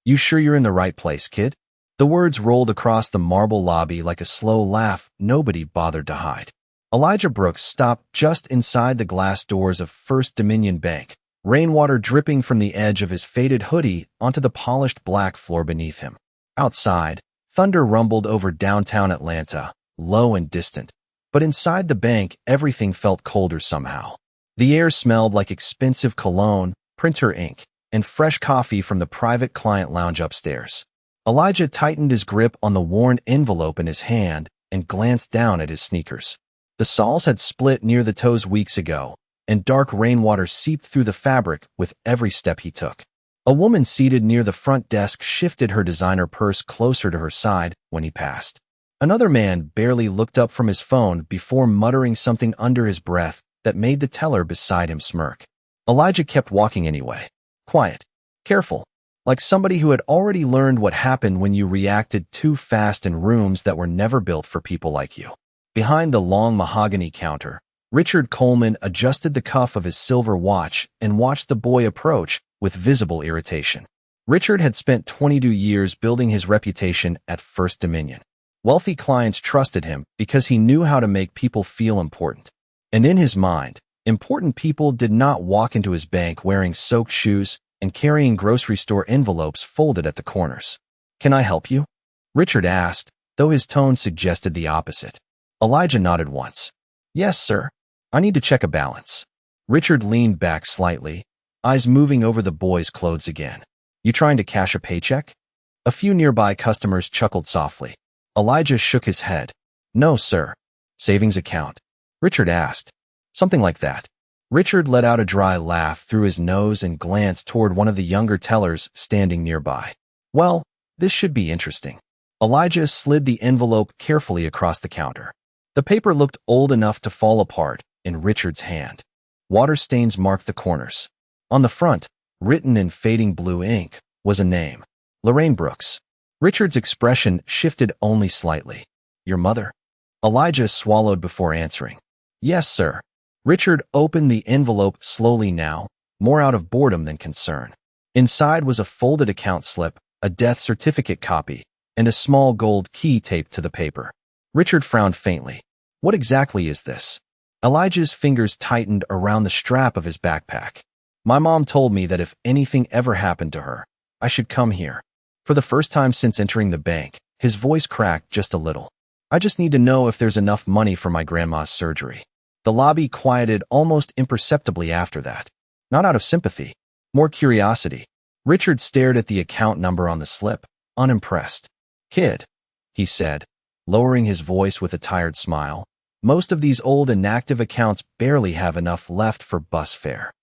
"You sure you're in the right place, kid?" The words rolled across the marble lobby like a slow laugh nobody bothered to hide. Elijah Brooks stopped just inside the glass doors of First Dominion Bank, rainwater dripping from the edge of his faded hoodie onto the polished black floor beneath him. Outside, thunder rumbled over downtown Atlanta, low and distant. But inside the bank, everything felt colder somehow. The air smelled like expensive cologne, printer ink, and fresh coffee from the private client lounge upstairs. Elijah tightened his grip on the worn envelope in his hand and glanced down at his sneakers. The soles had split near the toes weeks ago, and dark rainwater seeped through the fabric with every step he took. A woman seated near the front desk shifted her designer purse closer to her side when he passed. Another man barely looked up from his phone before muttering something under his breath that made the teller beside him smirk. Elijah kept walking anyway. Quiet, careful, like somebody who had already learned what happened when you reacted too fast in rooms that were never built for people like you. Behind the long mahogany counter, Richard Coleman adjusted the cuff of his silver watch and watched the boy approach with visible irritation. Richard had spent 22 years building his reputation at First Dominion. Wealthy clients trusted him because he knew how to make people feel important. And in his mind, important people did not walk into his bank wearing soaked shoes and carrying grocery store envelopes folded at the corners. "Can I help you?" Richard asked, though his tone suggested the opposite. Elijah nodded once. "Yes, sir. I need to check a balance." Richard leaned back slightly, eyes moving over the boy's clothes again. "You trying to cash a paycheck?" A few nearby customers chuckled softly. Elijah shook his head. "No, sir." "Savings account?" Richard asked. "Something like that." Richard let out a dry laugh through his nose and glanced toward one of the younger tellers standing nearby. "Well, this should be interesting." Elijah slid the envelope carefully across the counter. The paper looked old enough to fall apart in Richard's hand. Water stains marked the corners. On the front, written in fading blue ink, was a name: Lorraine Brooks. Richard's expression shifted only slightly. "Your mother?" Elijah swallowed before answering. "Yes, sir." Richard opened the envelope slowly now, more out of boredom than concern. Inside was a folded account slip, a death certificate copy, and a small gold key taped to the paper. Richard frowned faintly. "What exactly is this?" Elijah's fingers tightened around the strap of his backpack. "My mom told me that if anything ever happened to her, I should come here." For the first time since entering the bank, his voice cracked just a little. "I just need to know if there's enough money for my grandma's surgery." The lobby quieted almost imperceptibly after that. Not out of sympathy, more curiosity. Richard stared at the account number on the slip, unimpressed. "Kid," he said, lowering his voice with a tired smile, "most of these old inactive accounts barely have enough left for bus fare."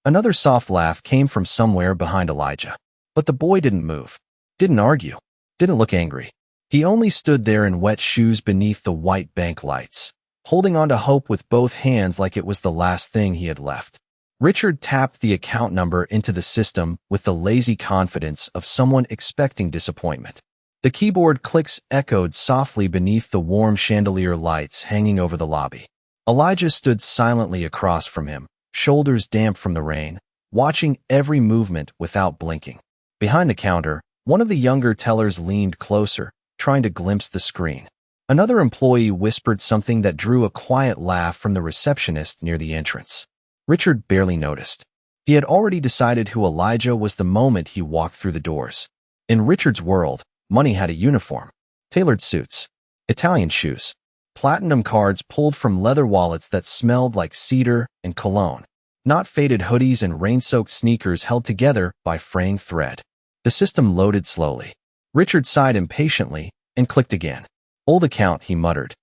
Another soft laugh came from somewhere behind Elijah. But the boy didn't move, didn't argue, didn't look angry. He only stood there in wet shoes beneath the white bank lights, holding on to hope with both hands like it was the last thing he had left. Richard tapped the account number into the system with the lazy confidence of someone expecting disappointment. The keyboard clicks echoed softly beneath the warm chandelier lights hanging over the lobby. Elijah stood silently across from him, shoulders damp from the rain, watching every movement without blinking. Behind the counter, one of the younger tellers leaned closer, trying to glimpse the screen. Another employee whispered something that drew a quiet laugh from the receptionist near the entrance. Richard barely noticed. He had already decided who Elijah was the moment he walked through the doors. In Richard's world, money had a uniform: tailored suits, Italian shoes, platinum cards pulled from leather wallets that smelled like cedar and cologne, not faded hoodies and rain-soaked sneakers held together by fraying thread. The system loaded slowly. Richard sighed impatiently and clicked again. "Old account," he muttered.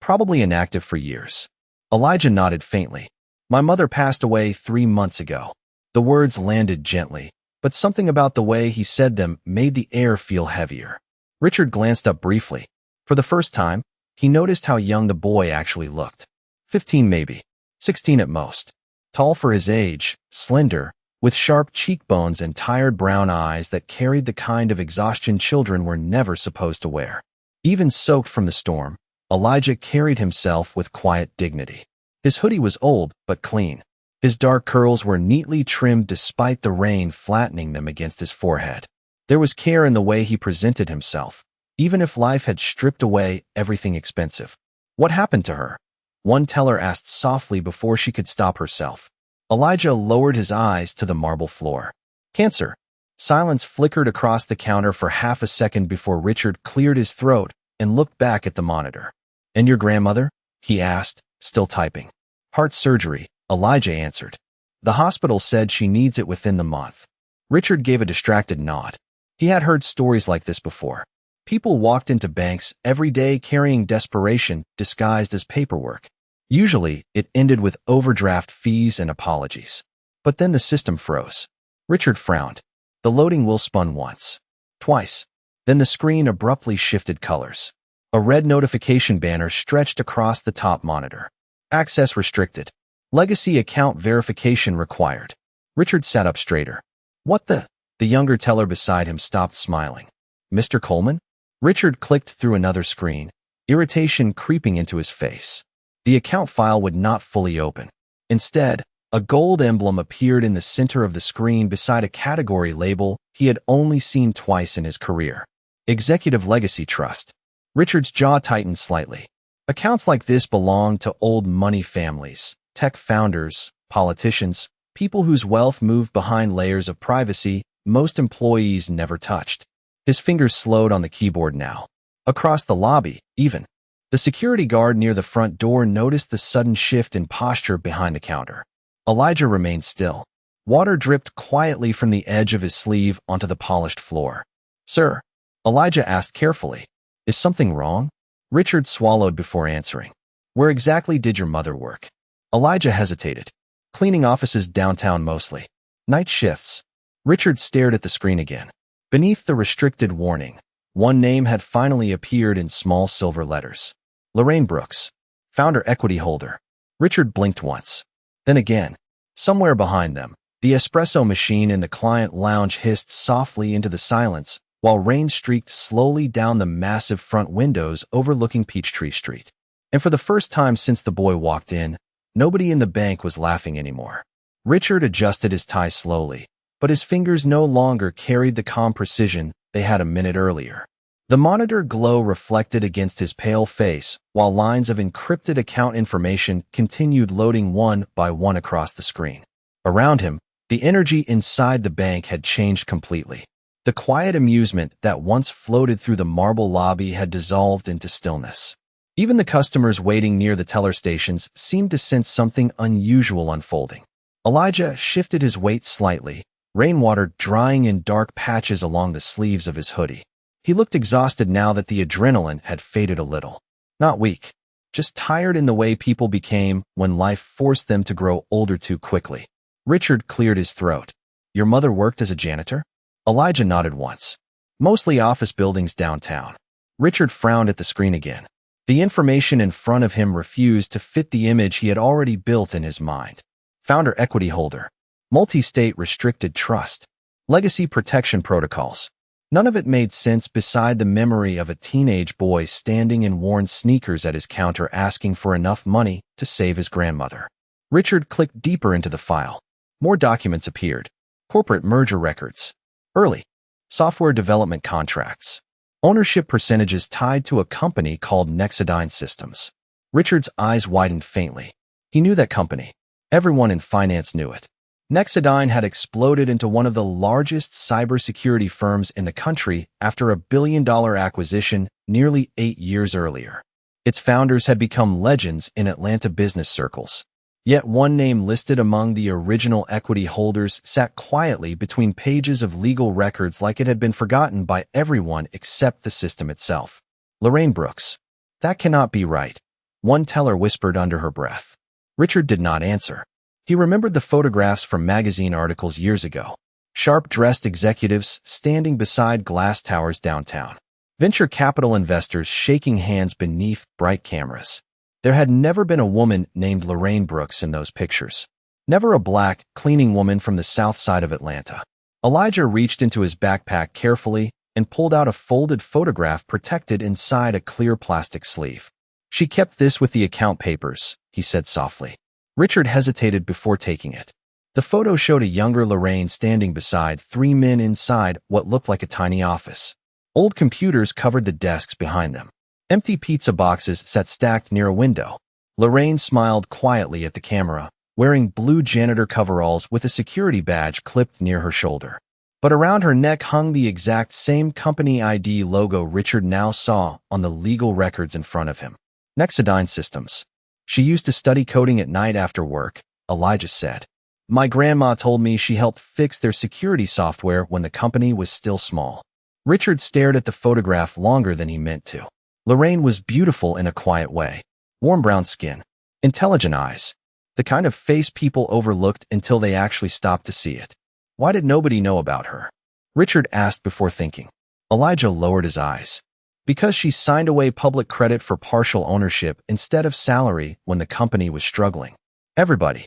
"Probably inactive for years." Elijah nodded faintly. "My mother passed away 3 months ago." The words landed gently, but something about the way he said them made the air feel heavier. Richard glanced up briefly. For the first time, he noticed how young the boy actually looked. 15 maybe, 16 at most. Tall for his age, slender, with sharp cheekbones and tired brown eyes that carried the kind of exhaustion children were never supposed to wear. Even soaked from the storm, Elijah carried himself with quiet dignity. His hoodie was old but clean. His dark curls were neatly trimmed despite the rain flattening them against his forehead. There was care in the way he presented himself, even if life had stripped away everything expensive. What happened to her? One teller asked softly before she could stop herself. Elijah lowered his eyes to the marble floor. Cancer. Silence flickered across the counter for half a second before Richard cleared his throat and looked back at the monitor. And your grandmother? He asked, still typing. Heart surgery, Elijah answered. The hospital said she needs it within the month. Richard gave a distracted nod. He had heard stories like this before. People walked into banks every day carrying desperation disguised as paperwork. Usually, it ended with overdraft fees and apologies. But then the system froze. Richard frowned. The loading wheel spun once. Twice. Then the screen abruptly shifted colors. A red notification banner stretched across the top monitor. Access restricted. Legacy account verification required. Richard sat up straighter. What the? The younger teller beside him stopped smiling. Mr. Coleman? Richard clicked through another screen, irritation creeping into his face. The account file would not fully open. Instead, a gold emblem appeared in the center of the screen beside a category label he had only seen twice in his career. Executive Legacy Trust. Richard's jaw tightened slightly. Accounts like this belong to old money families, tech founders, politicians, people whose wealth moved behind layers of privacy most employees never touched. His fingers slowed on the keyboard now. Across the lobby, even. The security guard near the front door noticed the sudden shift in posture behind the counter. Elijah remained still. Water dripped quietly from the edge of his sleeve onto the polished floor. Sir, Elijah asked carefully, is something wrong? Richard swallowed before answering. Where exactly did your mother work? Elijah hesitated. Cleaning offices downtown mostly. Night shifts. Richard stared at the screen again. Beneath the restricted warning, one name had finally appeared in small silver letters. Lorraine Brooks, founder equity holder. Richard blinked once. Then again, somewhere behind them, the espresso machine in the client lounge hissed softly into the silence while rain streaked slowly down the massive front windows overlooking Peachtree Street. And for the first time since the boy walked in, nobody in the bank was laughing anymore. Richard adjusted his tie slowly, but his fingers no longer carried the calm precision they had a minute earlier. The monitor glow reflected against his pale face, while lines of encrypted account information continued loading one by one across the screen. Around him, the energy inside the bank had changed completely. The quiet amusement that once floated through the marble lobby had dissolved into stillness. Even the customers waiting near the teller stations seemed to sense something unusual unfolding. Elijah shifted his weight slightly, rainwater drying in dark patches along the sleeves of his hoodie. He looked exhausted now that the adrenaline had faded a little. Not weak, just tired in the way people became when life forced them to grow older too quickly. Richard cleared his throat. Your mother worked as a janitor? Elijah nodded once. Mostly office buildings downtown. Richard frowned at the screen again. The information in front of him refused to fit the image he had already built in his mind. Founder equity holder. Multi-state restricted trust. Legacy protection protocols. None of it made sense beside the memory of a teenage boy standing in worn sneakers at his counter asking for enough money to save his grandmother. Richard clicked deeper into the file. More documents appeared. Corporate merger records. Early. Software development contracts. Ownership percentages tied to a company called Nexadyne Systems. Richard's eyes widened faintly. He knew that company. Everyone in finance knew it. Nexadyne had exploded into one of the largest cybersecurity firms in the country after a billion-dollar acquisition nearly 8 years earlier. Its founders had become legends in Atlanta business circles. Yet one name listed among the original equity holders sat quietly between pages of legal records like it had been forgotten by everyone except the system itself. Lorraine Brooks. That cannot be right. One teller whispered under her breath. Richard did not answer. He remembered the photographs from magazine articles years ago. Sharp-dressed executives standing beside glass towers downtown. Venture capital investors shaking hands beneath bright cameras. There had never been a woman named Lorraine Brooks in those pictures. Never a black, cleaning woman from the south side of Atlanta. Elijah reached into his backpack carefully and pulled out a folded photograph protected inside a clear plastic sleeve. She kept this with the account papers, he said softly. Richard hesitated before taking it. The photo showed a younger Lorraine standing beside three men inside what looked like a tiny office. Old computers covered the desks behind them. Empty pizza boxes sat stacked near a window. Lorraine smiled quietly at the camera, wearing blue janitor coveralls with a security badge clipped near her shoulder. But around her neck hung the exact same company ID logo Richard now saw on the legal records in front of him. Nexodyne Systems. She used to study coding at night after work, Elijah said. My grandma told me she helped fix their security software when the company was still small. Richard stared at the photograph longer than he meant to. Lorraine was beautiful in a quiet way. Warm brown skin, intelligent eyes, the kind of face people overlooked until they actually stopped to see it. Why did nobody know about her? Richard asked before thinking. Elijah lowered his eyes. Because she signed away public credit for partial ownership instead of salary when the company was struggling. Everybody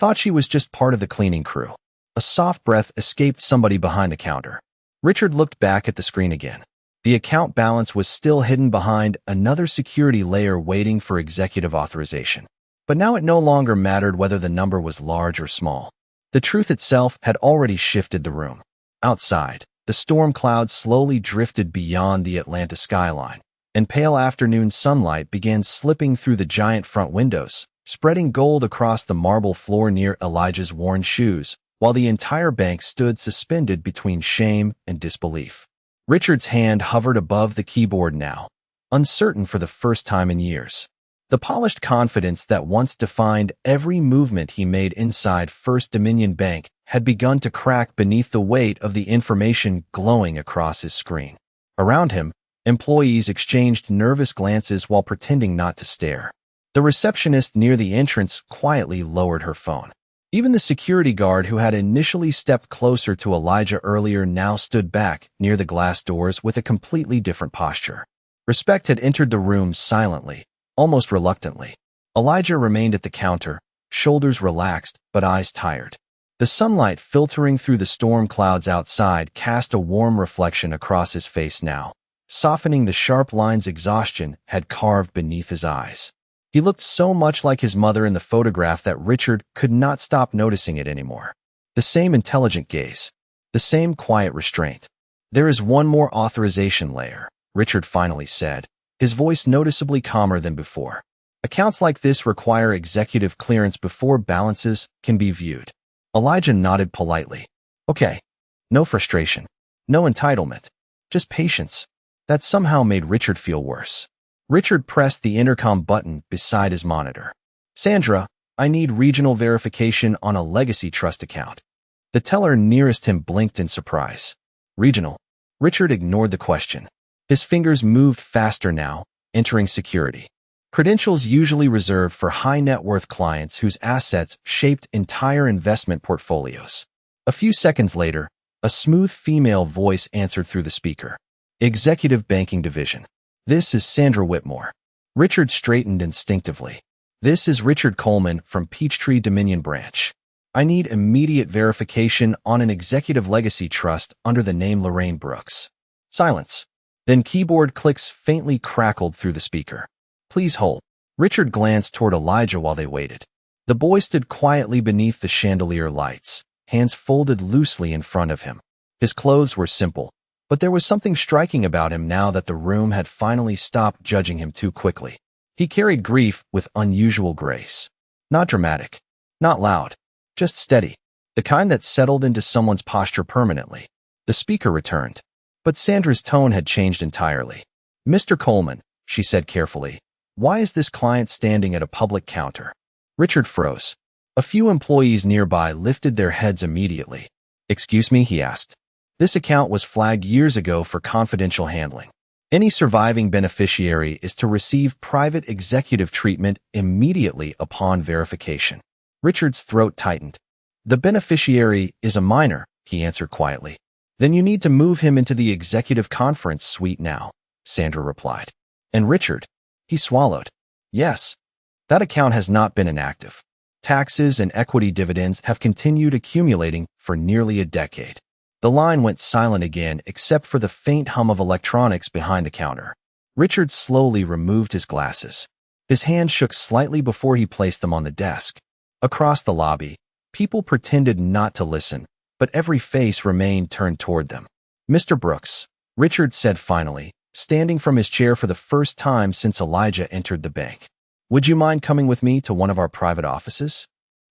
thought she was just part of the cleaning crew. A soft breath escaped somebody behind the counter. Richard looked back at the screen again. The account balance was still hidden behind another security layer waiting for executive authorization. But now it no longer mattered whether the number was large or small. The truth itself had already shifted the room. Outside, the storm clouds slowly drifted beyond the Atlanta skyline, and pale afternoon sunlight began slipping through the giant front windows, spreading gold across the marble floor near Elijah's worn shoes, while the entire bank stood suspended between shame and disbelief. Richard's hand hovered above the keyboard now, uncertain for the first time in years. The polished confidence that once defined every movement he made inside First Dominion Bank had begun to crack beneath the weight of the information glowing across his screen. Around him, employees exchanged nervous glances while pretending not to stare. The receptionist near the entrance quietly lowered her phone. Even the security guard who had initially stepped closer to Elijah earlier now stood back near the glass doors with a completely different posture. Respect had entered the room silently, almost reluctantly. Elijah remained at the counter, shoulders relaxed but eyes tired. The sunlight filtering through the storm clouds outside cast a warm reflection across his face now, softening the sharp lines exhaustion had carved beneath his eyes. He looked so much like his mother in the photograph that Richard could not stop noticing it anymore. The same intelligent gaze, the same quiet restraint. There is one more authorization layer, Richard finally said, his voice noticeably calmer than before. Accounts like this require executive clearance before balances can be viewed. Elijah nodded politely. Okay. No frustration. No entitlement. Just patience. That somehow made Richard feel worse. Richard pressed the intercom button beside his monitor. Sandra, I need regional verification on a legacy trust account. The teller nearest him blinked in surprise. Regional? Richard ignored the question. His fingers moved faster now, entering security. Credentials usually reserved for high-net-worth clients whose assets shaped entire investment portfolios. A few seconds later, a smooth female voice answered through the speaker. Executive Banking Division. This is Sandra Whitmore. Richard straightened instinctively. This is Richard Coleman from Peachtree Dominion Branch. I need immediate verification on an executive legacy trust under the name Lorraine Brooks. Silence. Then keyboard clicks faintly crackled through the speaker. Please hold. Richard glanced toward Elijah while they waited. The boy stood quietly beneath the chandelier lights, hands folded loosely in front of him. His clothes were simple, but there was something striking about him now that the room had finally stopped judging him too quickly. He carried grief with unusual grace. Not dramatic, not loud, just steady, the kind that settled into someone's posture permanently. The speaker returned, but Sandra's tone had changed entirely. Mr. Coleman, she said carefully, why is this client standing at a public counter? Richard froze. A few employees nearby lifted their heads immediately. Excuse me, he asked. This account was flagged years ago for confidential handling. Any surviving beneficiary is to receive private executive treatment immediately upon verification. Richard's throat tightened. The beneficiary is a minor, he answered quietly. Then you need to move him into the executive conference suite now, Sandra replied. And Richard? He swallowed. Yes. That account has not been inactive. Taxes and equity dividends have continued accumulating for nearly a decade. The line went silent again except for the faint hum of electronics behind the counter. Richard slowly removed his glasses. His hand shook slightly before he placed them on the desk. Across the lobby, People pretended not to listen, but every face remained turned toward them. "Mr. Brooks," Richard said finally, standing from his chair for the first time since Elijah entered the bank. "Would you mind coming with me to one of our private offices?"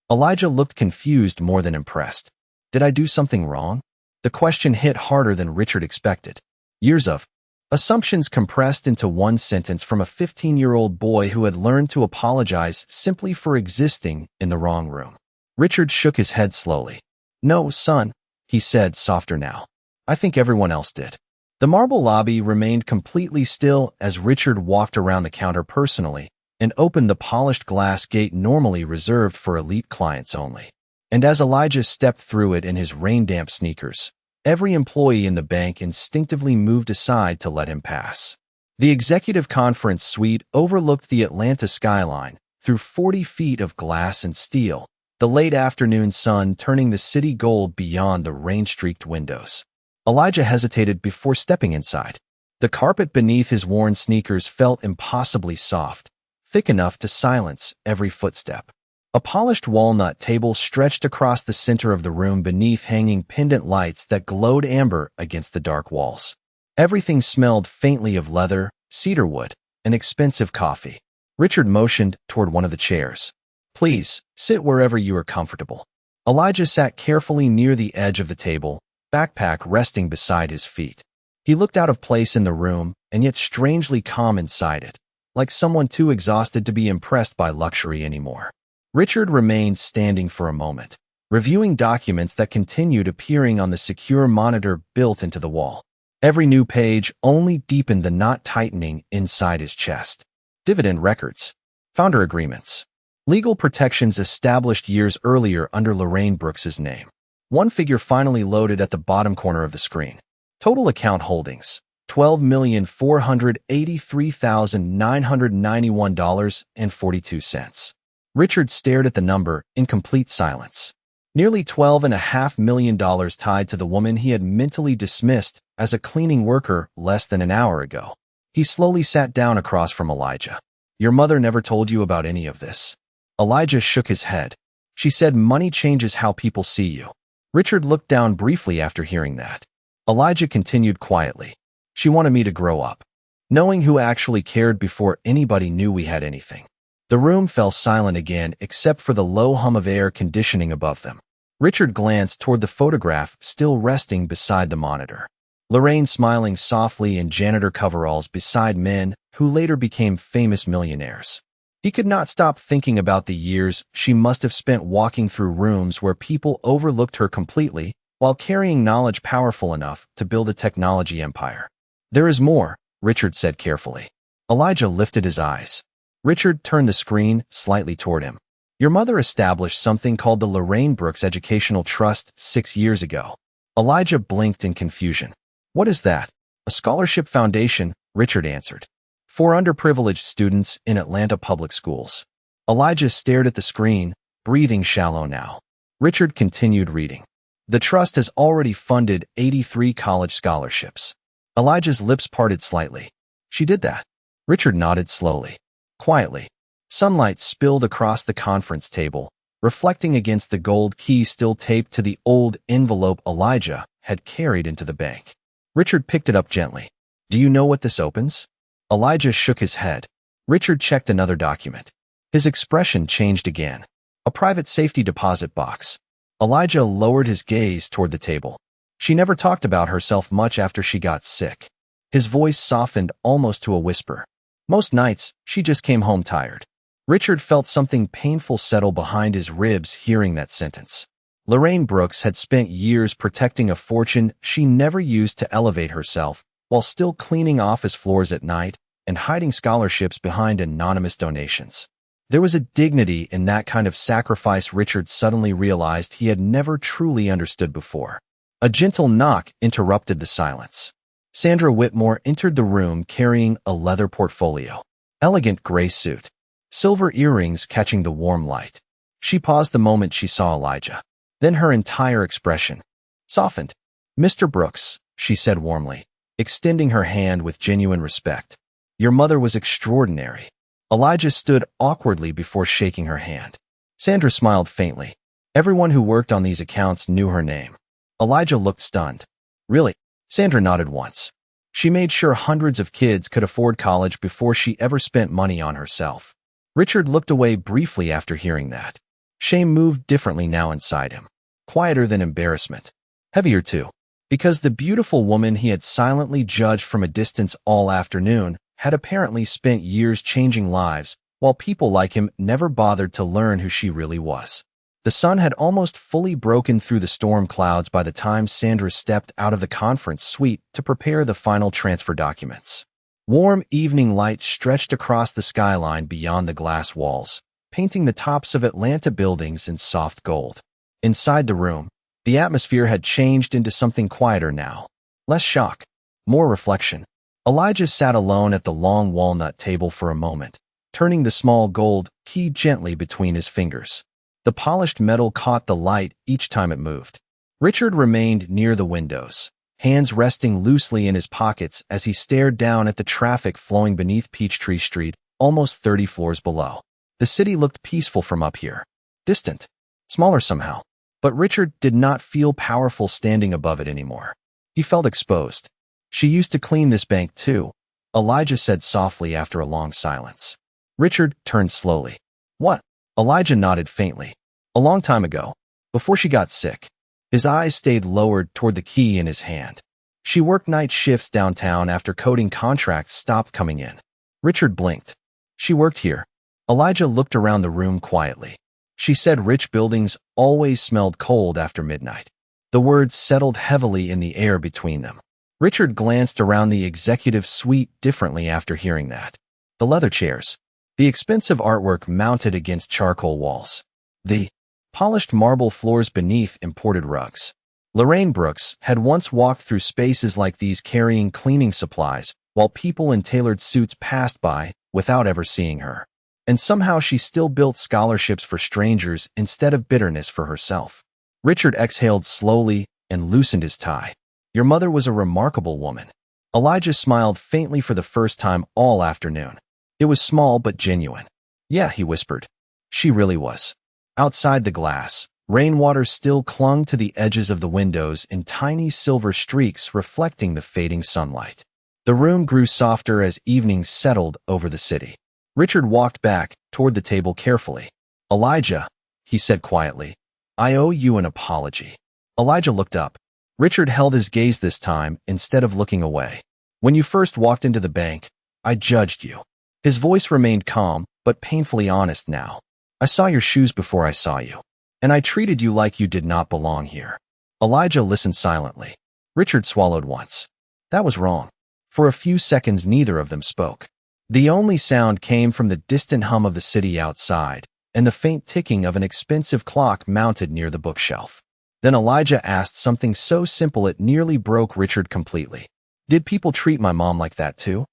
Elijah looked confused more than impressed. "Did I do something wrong?" The question hit harder than Richard expected. Years of assumptions compressed into one sentence from a 15-year-old boy who had learned to apologize simply for existing in the wrong room. Richard shook his head slowly. "No, son," he said, softer now. "I think everyone else did." The marble lobby remained completely still as Richard walked around the counter personally and opened the polished glass gate normally reserved for elite clients only. And as Elijah stepped through it in his rain-damp sneakers, every employee in the bank instinctively moved aside to let him pass. The executive conference suite overlooked the Atlanta skyline through 40 feet of glass and steel, the late afternoon sun turning the city gold beyond the rain-streaked windows. Elijah hesitated before stepping inside. The carpet beneath his worn sneakers felt impossibly soft, thick enough to silence every footstep. A polished walnut table stretched across the center of the room beneath hanging pendant lights that glowed amber against the dark walls. Everything smelled faintly of leather, cedarwood, and expensive coffee. Richard motioned toward one of the chairs. "Please, sit wherever you are comfortable." Elijah sat carefully near the edge of the table, backpack resting beside his feet. He looked out of place in the room, and yet strangely calm inside it, like someone too exhausted to be impressed by luxury anymore. Richard remained standing for a moment, reviewing documents that continued appearing on the secure monitor built into the wall. Every new page only deepened the knot tightening inside his chest. Dividend records, founder agreements, legal protections established years earlier under Lorraine Brooks's name. One figure finally loaded at the bottom corner of the screen. Total account holdings, $12,483,991.42. Richard stared at the number in complete silence. Nearly $12.5 million tied to the woman he had mentally dismissed as a cleaning worker less than an hour ago. He slowly sat down across from Elijah. "Your mother never told you about any of this?" Elijah shook his head. "She said money changes how people see you." Richard looked down briefly after hearing that. Elijah continued quietly. "She wanted me to grow up, knowing who actually cared before anybody knew we had anything." The room fell silent again except for the low hum of air conditioning above them. Richard glanced toward the photograph still resting beside the monitor. Lorraine smiling softly in janitor coveralls beside men who later became famous millionaires. He could not stop thinking about the years she must have spent walking through rooms where people overlooked her completely while carrying knowledge powerful enough to build a technology empire. "There is more," Richard said carefully. Elijah lifted his eyes. Richard turned the screen slightly toward him. "Your mother established something called the Lorraine Brooks Educational Trust 6 years ago." Elijah blinked in confusion. "What is that?" "A scholarship foundation," Richard answered, "for underprivileged students in Atlanta public schools." Elijah stared at the screen, breathing shallow now. Richard continued reading. "The trust has already funded 83 college scholarships." Elijah's lips parted slightly. "She did that?" Richard nodded slowly. Quietly, sunlight spilled across the conference table, reflecting against the gold key still taped to the old envelope Elijah had carried into the bank. Richard picked it up gently. "Do you know what this opens?" Elijah shook his head. Richard checked another document. His expression changed again. "A private safety deposit box." Elijah lowered his gaze toward the table. "She never talked about herself much after she got sick." His voice softened almost to a whisper. "Most nights, she just came home tired." Richard felt something painful settle behind his ribs hearing that sentence. Lorraine Brooks had spent years protecting a fortune she never used to elevate herself, while still cleaning office floors at night and hiding scholarships behind anonymous donations. There was a dignity in that kind of sacrifice Richard suddenly realized he had never truly understood before. A gentle knock interrupted the silence. Sandra Whitmore entered the room carrying a leather portfolio. Elegant gray suit. Silver earrings catching the warm light. She paused the moment she saw Elijah. Then her entire expression softened. "Mr. Brooks," she said warmly, extending her hand with genuine respect. "Your mother was extraordinary." Elijah stood awkwardly before shaking her hand. Sandra smiled faintly. Everyone who worked on these accounts knew her name. Elijah looked stunned. Really? Sandra nodded once. She made sure hundreds of kids could afford college before she ever spent money on herself. Richard looked away briefly after hearing that. Shame moved differently now inside him. Quieter than embarrassment. Heavier too. Because the beautiful woman he had silently judged from a distance all afternoon had apparently spent years changing lives, while people like him never bothered to learn who she really was. The sun had almost fully broken through the storm clouds by the time Sandra stepped out of the conference suite to prepare the final transfer documents. Warm evening light stretched across the skyline beyond the glass walls, painting the tops of Atlanta buildings in soft gold. Inside the room, the atmosphere had changed into something quieter now. Less shock, more reflection. Elijah sat alone at the long walnut table for a moment, turning the small gold key gently between his fingers. The polished metal caught the light each time it moved. Richard remained near the windows, hands resting loosely in his pockets as he stared down at the traffic flowing beneath Peachtree Street, almost 30 floors below. The city looked peaceful from up here. Distant. Smaller somehow. But Richard did not feel powerful standing above it anymore. He felt exposed. She used to clean this bank too, Elijah said softly after a long silence. Richard turned slowly. What? Elijah nodded faintly. A long time ago, before she got sick. His eyes stayed lowered toward the key in his hand. She worked night shifts downtown after coding contracts stopped coming in. Richard blinked. She worked here. Elijah looked around the room quietly. She said rich buildings always smelled cold after midnight. The words settled heavily in the air between them. Richard glanced around the executive suite differently after hearing that. The leather chairs. The expensive artwork mounted against charcoal walls. The polished marble floors beneath imported rugs. Lorraine Brooks had once walked through spaces like these carrying cleaning supplies, while people in tailored suits passed by without ever seeing her. And somehow she still built scholarships for strangers instead of bitterness for herself. Richard exhaled slowly and loosened his tie. Your mother was a remarkable woman. Elijah smiled faintly for the first time all afternoon. It was small but genuine. Yeah, he whispered. She really was. Outside the glass, rainwater still clung to the edges of the windows in tiny silver streaks reflecting the fading sunlight. The room grew softer as evening settled over the city. Richard walked back toward the table carefully. Elijah, he said quietly, I owe you an apology. Elijah looked up. Richard held his gaze this time instead of looking away. When you first walked into the bank, I judged you. His voice remained calm, but painfully honest now. I saw your shoes before I saw you, and I treated you like you did not belong here. Elijah listened silently. Richard swallowed once. That was wrong. For a few seconds neither of them spoke. The only sound came from the distant hum of the city outside, and the faint ticking of an expensive clock mounted near the bookshelf. Then Elijah asked something so simple it nearly broke Richard completely. Did people treat my mom like that too?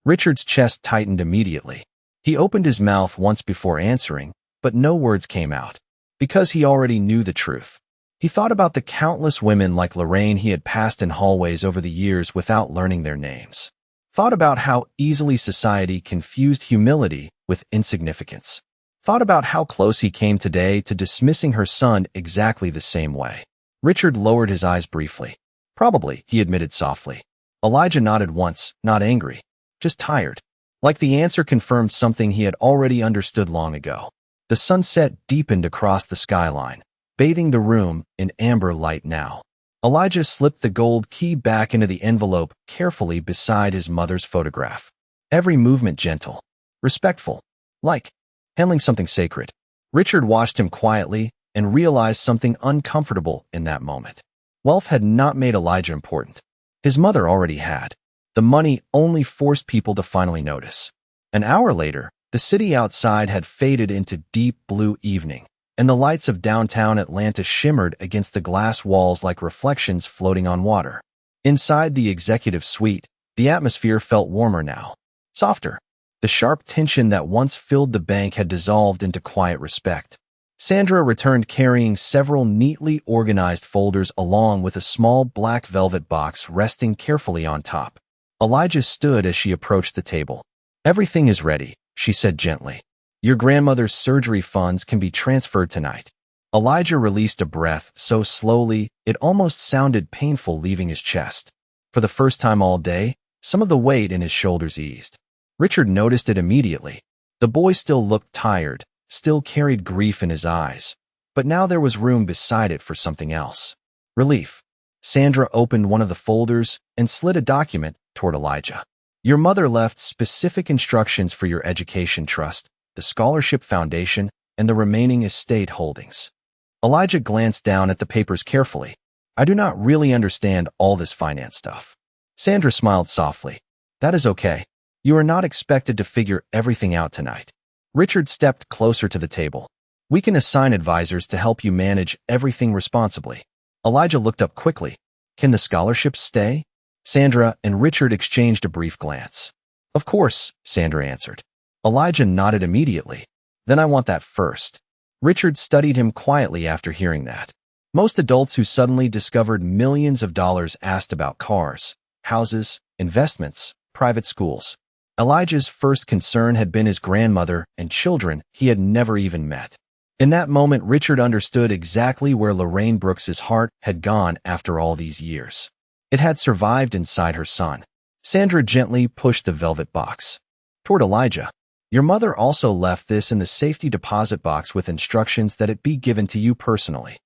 Richard's chest tightened immediately. He opened his mouth once before answering, but no words came out. Because he already knew the truth. He thought about the countless women like Lorraine he had passed in hallways over the years without learning their names. Thought about how easily society confused humility with insignificance. Thought about how close he came today to dismissing her son exactly the same way. Richard lowered his eyes briefly. Probably, he admitted softly. Elijah nodded once, not angry. Just tired. Like the answer confirmed something he had already understood long ago. The sunset deepened across the skyline, bathing the room in amber light now. Elijah slipped the gold key back into the envelope carefully beside his mother's photograph. Every movement gentle, respectful, like handling something sacred. Richard watched him quietly and realized something uncomfortable in that moment. Wealth had not made Elijah important. His mother already had. The money only forced people to finally notice. An hour later, the city outside had faded into deep blue evening, and the lights of downtown Atlanta shimmered against the glass walls like reflections floating on water. Inside the executive suite, the atmosphere felt warmer now, softer. The sharp tension that once filled the bank had dissolved into quiet respect. Sandra returned carrying several neatly organized folders along with a small black velvet box resting carefully on top. Elijah stood as she approached the table. Everything is ready, she said gently. Your grandmother's surgery funds can be transferred tonight. Elijah released a breath so slowly it almost sounded painful leaving his chest. For the first time all day, some of the weight in his shoulders eased. Richard noticed it immediately. The boy still looked tired, still carried grief in his eyes, but now there was room beside it for something else. Relief. Sandra opened one of the folders and slid a document toward Elijah. Your mother left specific instructions for your education trust, the scholarship foundation, and the remaining estate holdings. Elijah glanced down at the papers carefully. I do not really understand all this finance stuff. Sandra smiled softly. That is okay. You are not expected to figure everything out tonight. Richard stepped closer to the table. We can assign advisors to help you manage everything responsibly. Elijah looked up quickly. Can the scholarships stay? Sandra and Richard exchanged a brief glance. Of course, Sandra answered. Elijah nodded immediately. Then I want that first. Richard studied him quietly after hearing that. Most adults who suddenly discovered millions of dollars asked about cars, houses, investments, private schools. Elijah's first concern had been his grandmother and children he had never even met. In that moment, Richard understood exactly where Lorraine Brooks's heart had gone after all these years. It had survived inside her son. Sandra gently pushed the velvet box toward Elijah. Your mother also left this in the safety deposit box with instructions that it be given to you personally.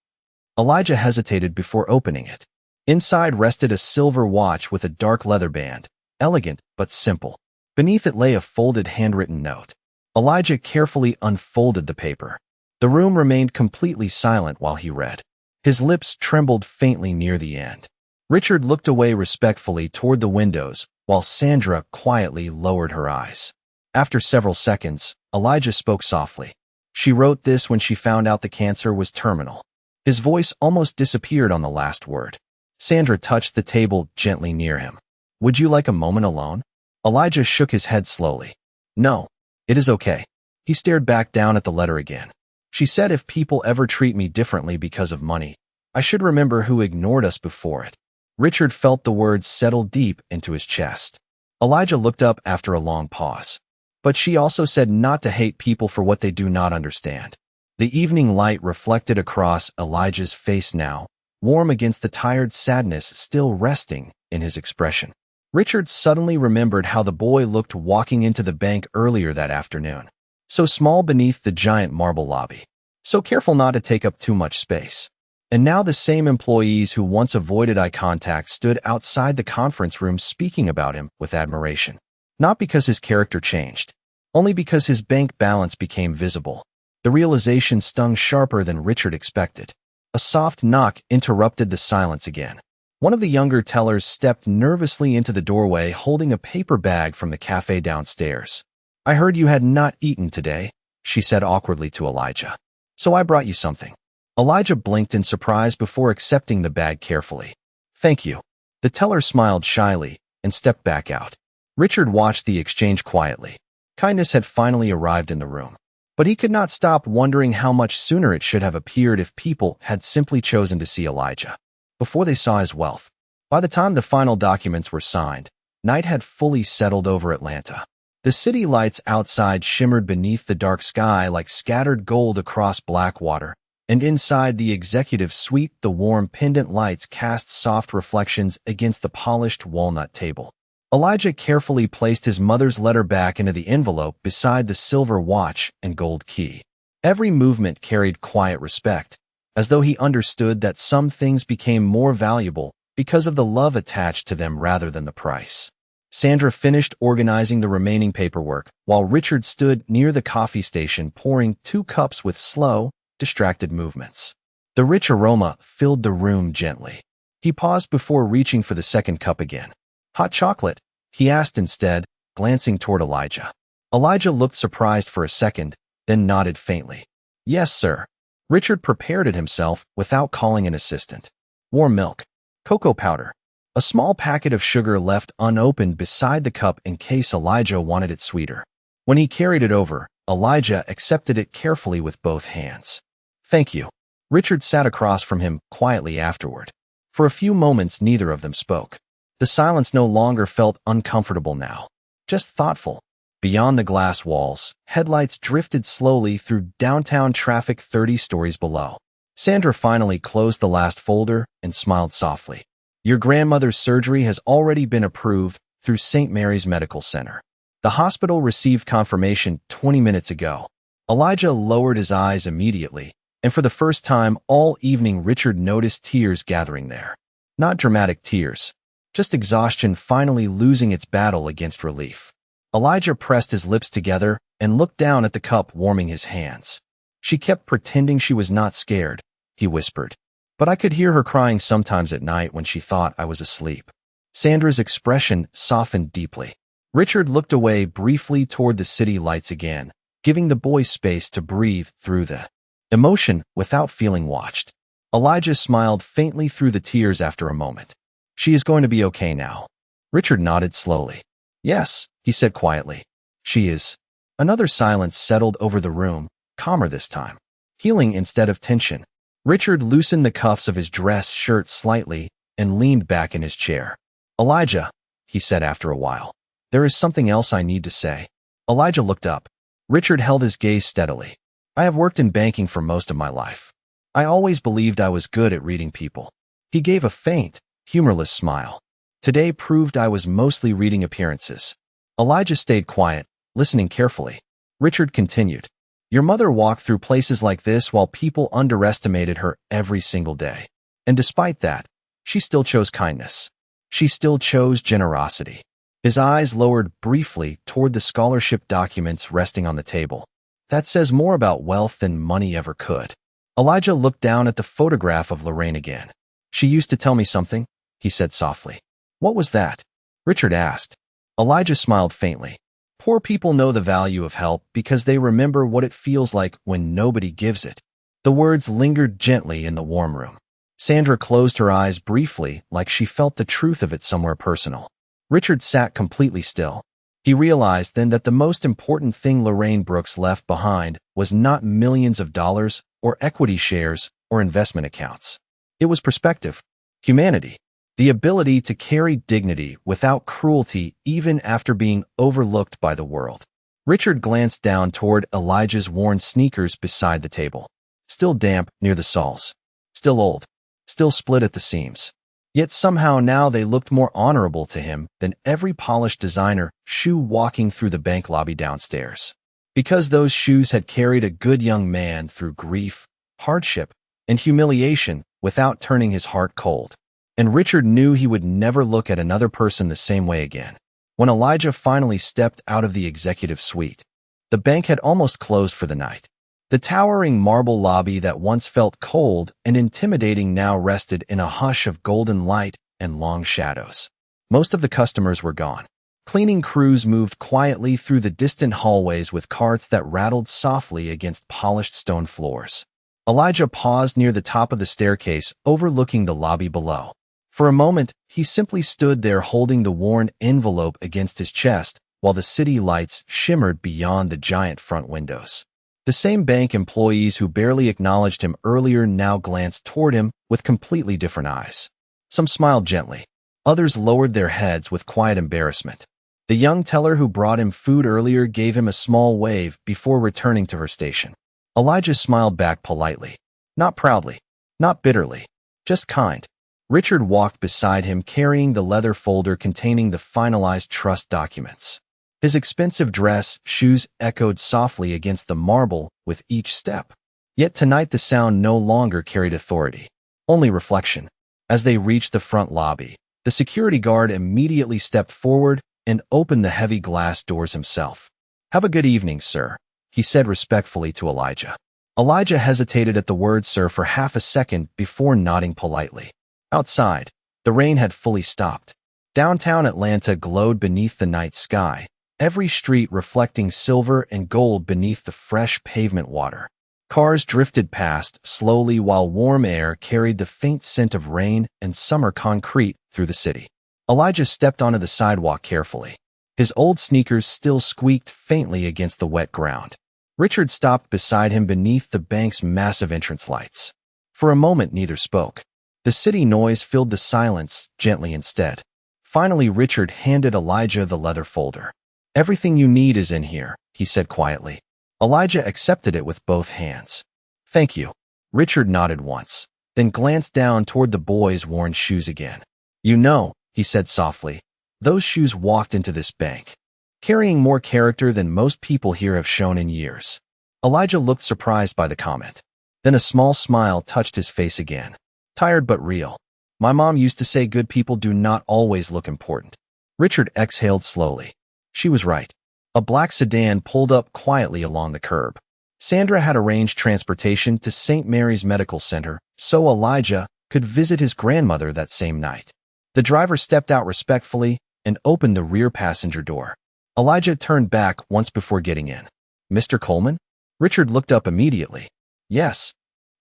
Elijah hesitated before opening it. Inside rested a silver watch with a dark leather band, elegant but simple. Beneath it lay a folded handwritten note. Elijah carefully unfolded the paper. The room remained completely silent while he read. His lips trembled faintly near the end. Richard looked away respectfully toward the windows, while Sandra quietly lowered her eyes. After several seconds, Elijah spoke softly. She wrote this when she found out the cancer was terminal. His voice almost disappeared on the last word. Sandra touched the table gently near him. Would you like a moment alone? Elijah shook his head slowly. No, it is okay. He stared back down at the letter again. She said if people ever treat me differently because of money, I should remember who ignored us before it. Richard felt the words settle deep into his chest. Elijah looked up after a long pause. But she also said not to hate people for what they do not understand. The evening light reflected across Elijah's face now, warm against the tired sadness still resting in his expression. Richard suddenly remembered how the boy looked walking into the bank earlier that afternoon. So small beneath the giant marble lobby. So careful not to take up too much space. And now the same employees who once avoided eye contact stood outside the conference room speaking about him with admiration. Not because his character changed, only because his bank balance became visible. The realization stung sharper than Richard expected. A soft knock interrupted the silence again. One of the younger tellers stepped nervously into the doorway holding a paper bag from the cafe downstairs. I heard you had not eaten today, she said awkwardly to Elijah. So I brought you something. Elijah blinked in surprise before accepting the bag carefully. Thank you. The teller smiled shyly and stepped back out. Richard watched the exchange quietly. Kindness had finally arrived in the room. But he could not stop wondering how much sooner it should have appeared if people had simply chosen to see Elijah before they saw his wealth. By the time the final documents were signed, night had fully settled over Atlanta. The city lights outside shimmered beneath the dark sky like scattered gold across black water, and inside the executive suite the warm pendant lights cast soft reflections against the polished walnut table. Elijah carefully placed his mother's letter back into the envelope beside the silver watch and gold key. Every movement carried quiet respect, as though he understood that some things became more valuable because of the love attached to them rather than the price. Sandra finished organizing the remaining paperwork, while Richard stood near the coffee station pouring 2 cups with slow, distracted movements. The rich aroma filled the room gently. He paused before reaching for the second cup again. Hot chocolate? He asked instead, glancing toward Elijah. Elijah looked surprised for a second, then nodded faintly. Yes, sir. Richard prepared it himself without calling an assistant. Warm milk. Cocoa powder. A small packet of sugar left unopened beside the cup in case Elijah wanted it sweeter. When he carried it over, Elijah accepted it carefully with both hands. Thank you. Richard sat across from him quietly afterward. For a few moments neither of them spoke. The silence no longer felt uncomfortable now, just thoughtful. Beyond the glass walls, headlights drifted slowly through downtown traffic 30 stories below. Sandra finally closed the last folder and smiled softly. Your grandmother's surgery has already been approved through St. Mary's Medical Center. The hospital received confirmation 20 minutes ago. Elijah lowered his eyes immediately, and for the first time all evening Richard noticed tears gathering there. Not dramatic tears, just exhaustion finally losing its battle against relief. Elijah pressed his lips together and looked down at the cup warming his hands. She kept pretending she was not scared, he whispered. But I could hear her crying sometimes at night when she thought I was asleep. Sandra's expression softened deeply. Richard looked away briefly toward the city lights again, giving the boy space to breathe through the emotion without feeling watched. Elijah smiled faintly through the tears after a moment. She is going to be okay now. Richard nodded slowly. Yes, he said quietly. She is. Another silence settled over the room, calmer this time. Healing instead of tension. Richard loosened the cuffs of his dress shirt slightly and leaned back in his chair. Elijah, he said after a while, there is something else I need to say. Elijah looked up. Richard held his gaze steadily. I have worked in banking for most of my life. I always believed I was good at reading people. He gave a faint, humorless smile. Today proved I was mostly reading appearances. Elijah stayed quiet, listening carefully. Richard continued. Your mother walked through places like this while people underestimated her every single day. And despite that, she still chose kindness. She still chose generosity. His eyes lowered briefly toward the scholarship documents resting on the table. That says more about wealth than money ever could. Elijah looked down at the photograph of Lorraine again. She used to tell me something, he said softly. What was that? Richard asked. Elijah smiled faintly. Poor people know the value of help because they remember what it feels like when nobody gives it. The words lingered gently in the warm room. Sandra closed her eyes briefly like she felt the truth of it somewhere personal. Richard sat completely still. He realized then that the most important thing Lorraine Brooks left behind was not millions of dollars or equity shares or investment accounts. It was perspective, humanity, the ability to carry dignity without cruelty even after being overlooked by the world. Richard glanced down toward Elijah's worn sneakers beside the table. Still damp near the soles. Still old. Still split at the seams. Yet somehow now they looked more honorable to him than every polished designer shoe walking through the bank lobby downstairs. Because those shoes had carried a good young man through grief, hardship, and humiliation without turning his heart cold. And Richard knew he would never look at another person the same way again. When Elijah finally stepped out of the executive suite, the bank had almost closed for the night. The towering marble lobby that once felt cold and intimidating now rested in a hush of golden light and long shadows. Most of the customers were gone. Cleaning crews moved quietly through the distant hallways with carts that rattled softly against polished stone floors. Elijah paused near the top of the staircase, overlooking the lobby below. For a moment, he simply stood there holding the worn envelope against his chest while the city lights shimmered beyond the giant front windows. The same bank employees who barely acknowledged him earlier now glanced toward him with completely different eyes. Some smiled gently. Others lowered their heads with quiet embarrassment. The young teller who brought him food earlier gave him a small wave before returning to her station. Elijah smiled back politely. Not proudly. Not bitterly. Just kind. Richard walked beside him carrying the leather folder containing the finalized trust documents. His expensive dress, shoes echoed softly against the marble with each step. Yet tonight the sound no longer carried authority, only reflection. As they reached the front lobby, the security guard immediately stepped forward and opened the heavy glass doors himself. Have a good evening, sir, he said respectfully to Elijah. Elijah hesitated at the word sir for half a second before nodding politely. Outside, the rain had fully stopped. Downtown Atlanta glowed beneath the night sky, every street reflecting silver and gold beneath the fresh pavement water. Cars drifted past slowly while warm air carried the faint scent of rain and summer concrete through the city. Elijah stepped onto the sidewalk carefully. His old sneakers still squeaked faintly against the wet ground. Richard stopped beside him beneath the bank's massive entrance lights. For a moment neither spoke. The city noise filled the silence gently instead. Finally Richard handed Elijah the leather folder. Everything you need is in here, he said quietly. Elijah accepted it with both hands. Thank you. Richard nodded once, then glanced down toward the boy's worn shoes again. You know, he said softly, those shoes walked into this bank, carrying more character than most people here have shown in years. Elijah looked surprised by the comment. Then a small smile touched his face again. Tired but real. My mom used to say good people do not always look important. Richard exhaled slowly. She was right. A black sedan pulled up quietly along the curb. Sandra had arranged transportation to St. Mary's Medical Center so Elijah could visit his grandmother that same night. The driver stepped out respectfully and opened the rear passenger door. Elijah turned back once before getting in. Mr. Coleman? Richard looked up immediately. Yes.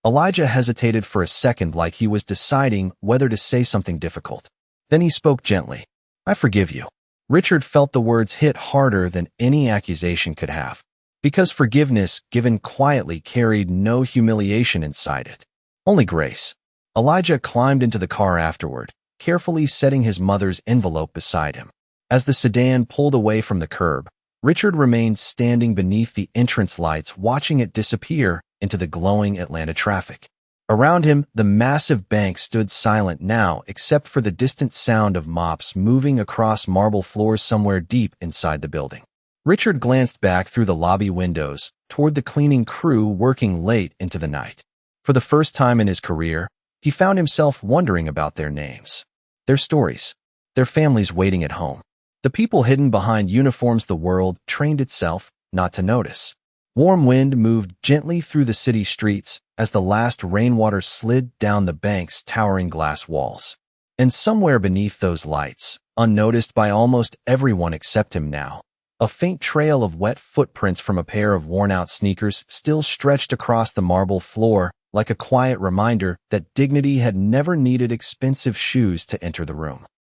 Elijah hesitated for a second like he was deciding whether to say something difficult. Then he spoke gently. I forgive you. Richard felt the words hit harder than any accusation could have, because forgiveness given quietly carried no humiliation inside it, only grace. Elijah climbed into the car afterward, carefully setting his mother's envelope beside him. As the sedan pulled away from the curb, Richard remained standing beneath the entrance lights, watching it disappear into the glowing Atlanta traffic. Around him, the massive bank stood silent now except for the distant sound of mops moving across marble floors somewhere deep inside the building. Richard glanced back through the lobby windows toward the cleaning crew working late into the night. For the first time in his career, he found himself wondering about their names, their stories, their families waiting at home. The people hidden behind uniforms the world trained itself not to notice. Warm wind moved gently through the city streets as the last rainwater slid down the bank's towering glass walls. And somewhere beneath those lights, unnoticed by almost everyone except him now, a faint trail of wet footprints from a pair of worn-out sneakers still stretched across the marble floor like a quiet reminder that dignity had never needed expensive shoes to enter the room.